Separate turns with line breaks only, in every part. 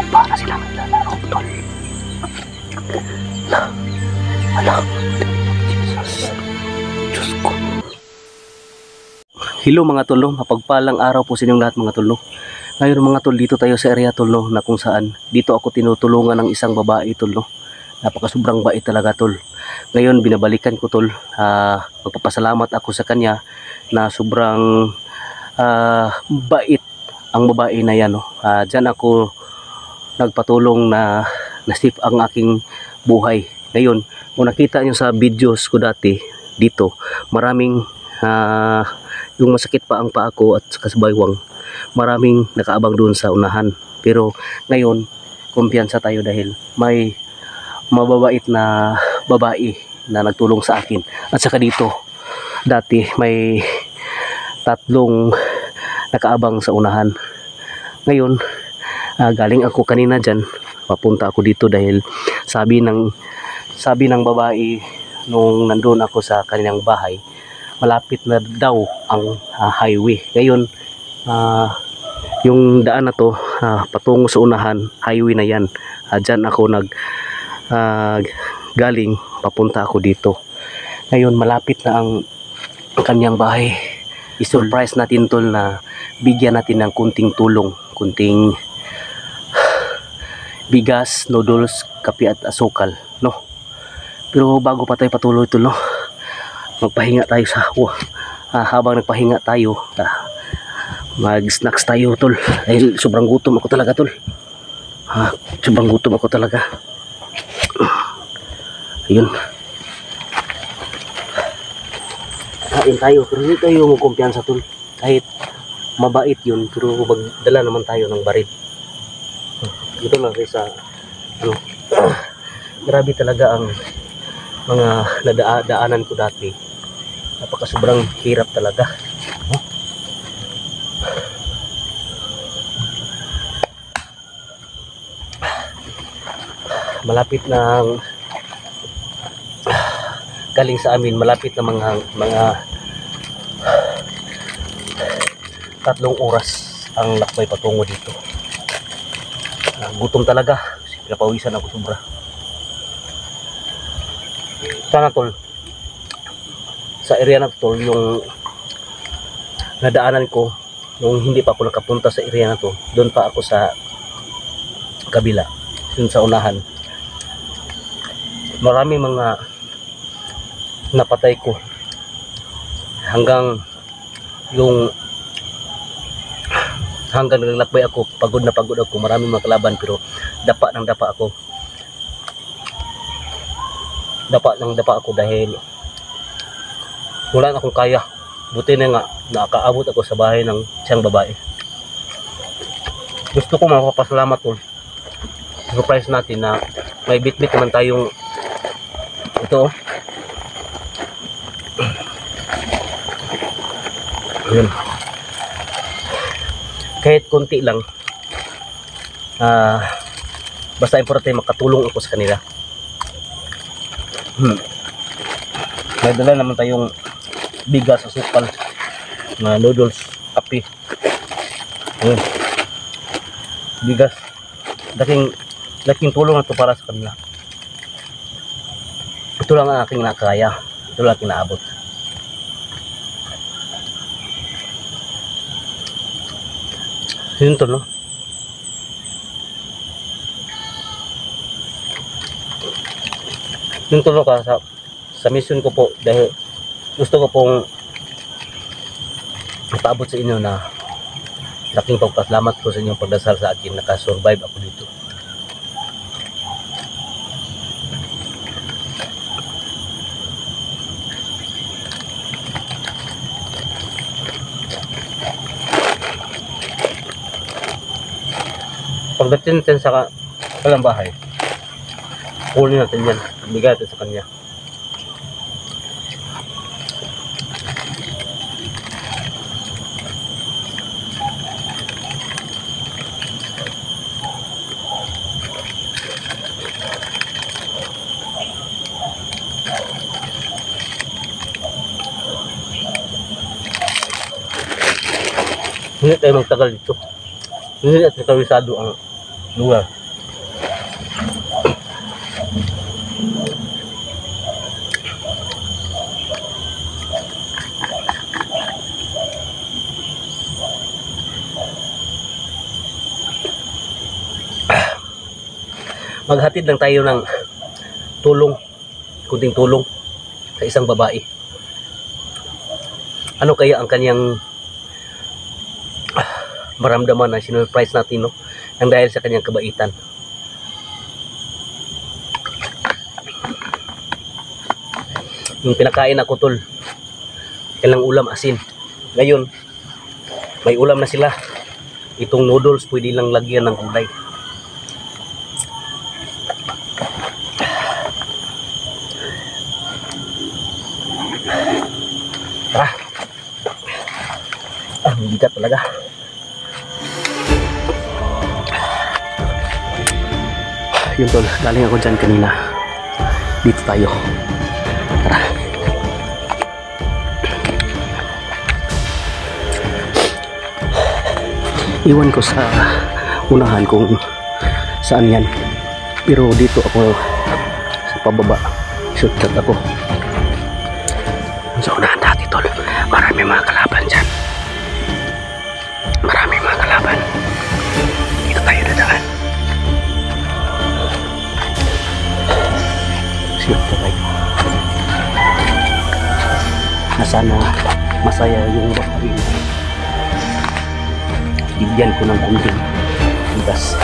Para silang naglalaro, tol. Ala, Jesus, Diyos ko. Hello mga tol, no? Mapagpalang araw po sa inyong lahat mga tol, no? Ngayon mga tol, dito tayo sa area tol, no? Na kung saan dito ako tinutulungan ng isang babae tol, no? Napaka sobrang bait talaga tol. Ngayon binabalikan ko tol, magpapasalamat ako sa kanya na sobrang bait ang babae na yan, no? Diyan ako nagpatulong na nasip ang aking buhay. Ngayon, kung nakita nyo sa videos ko dati dito, maraming yung masakit pa ang paa ko at saka sa baywang, maraming nakaabang doon sa unahan. Pero ngayon, kumpiyansa tayo dahil may mababait na babae na nagtulong sa akin. At saka dito, dati may tatlong nakaabang sa unahan. Ngayon, galing ako kanina dyan, papunta ako dito dahil sabi ng babae nung nandun ako sa kanilang bahay, malapit na daw ang highway. Ngayon, yung daan na to patungo sa unahan, highway na yan. Dyan ako galing, papunta ako dito. Ngayon, malapit na ang kanyang bahay. I-surprise natin tol na bigyan natin ng kunting tulong, kunting bigas, noodles, kape at asukal, no? Pero bago pa tayo patuloy tol, no? Magpahinga tayo habang nagpahinga tayo, mag-snacks tayo tol dahil sobrang gutom ako talaga tol. Sobrang gutom ako talaga. Ayun. Kain tayo, pero hindi tayo magkumpiyansa tol. Kahit mabait yun, pero magdala naman tayo ng baril. Ito lang sa grabe talaga ang mga nadaanan ko dati. Napaka sobrang hirap talaga. Malapit na galing sa amin, malapit na mga 3 oras ang lakbay patungo dito. Gutom talaga, pinapawisan ako sobra. Sana tol, sa area na tol, yung nadaanan ko nung hindi pa ako nakapunta sa area na to, doon pa ako sa kabila, doon sa unahan. Marami mga napatay ko hanggang naglakbay ako, pagod na pagod ako, maraming mga kalaban, pero dapa ako. Dapa ako dahil wala na akong kaya. Buti na nga nakaabot ako sa bahay ng siyang babae. Gusto ko mapapasalamat tol. Surprise natin na may bit-bit naman tayong ito. Ayun. Kahit konti lang, basta importante makatulong ako sa kanila. May dala naman tayong bigas, asukal, noodles, kape. Bigas, laking tulong na ito para sa kanila. Ito lang ang aking nakaya, ito lang aking naabot. Yun to, no? Yun to, no, sa mission ko po, dahil gusto ko pong ipaabot sa inyo na laking pagpasalamat ko sa inyong pagdasal sa akin, nakasurvive ako dito. Pagdating natin sa kalang bahay, kunin natin yan, bigay natin sa kanya. Hindi tayo magtagal dito. Hindi natin kawisado ang lugar. Maghatid lang tayo ng tulong, kunting tulong sa isang babae. Ano kaya ang kanyang maramdaman na sinurprise natin, no? Nang dahil sa kanyang kabaitan. Yung pinakain ako, tol, kailang ulam asin. Ngayon, may ulam na sila. Itong noodles, pwede lang lagyan ng gulay. Tara. Bigat talaga. Yun, tol, galing ako dyan kanina. Dito tayo. Tara. Iwan ko sa unahan kung saan yan. Pero dito ako sa pababa. Shortcut ako. Sa unahan dati, tol. Marami mga kalaban dyan. Marami mga kalaban. Dito tayo dadaan. Shortcut tayo. Na sana masaya yung babae. Bigyan ko ng kunting bigas.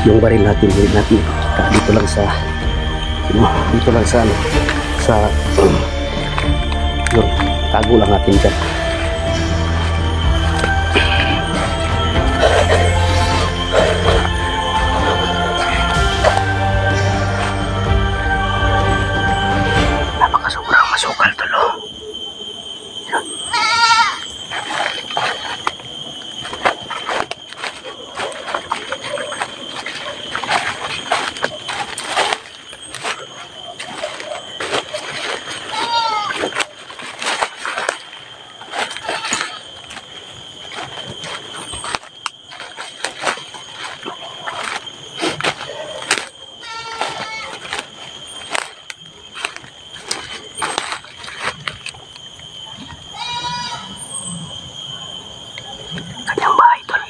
Yung baril natin, hilig natin dito lang sa yun, tago lang natin dyan. Napakasobrang masukal, tolo. Yun. Kanyang bahay, tol.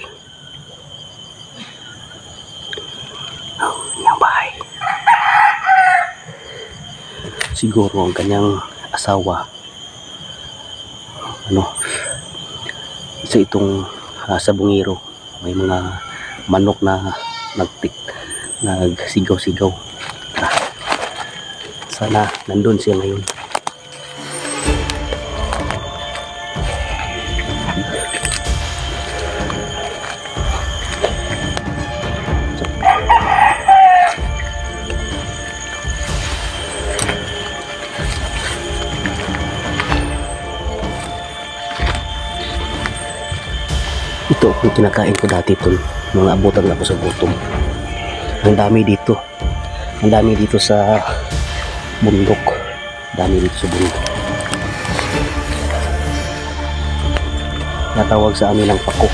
Kanyang bahay. Siguro ang kanyang asawa, isa itong sabungero. May mga manok na nagsigaw-sigaw. Sana nandun siya ngayon. Ito yung kinakain ko dati, tol. Mga abutan ako sa gutom. Ang dami dito. Ang dami dito sa bundok. Dami dito sa bundok. Natawag sa amin ng pako.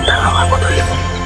Tama ako tol.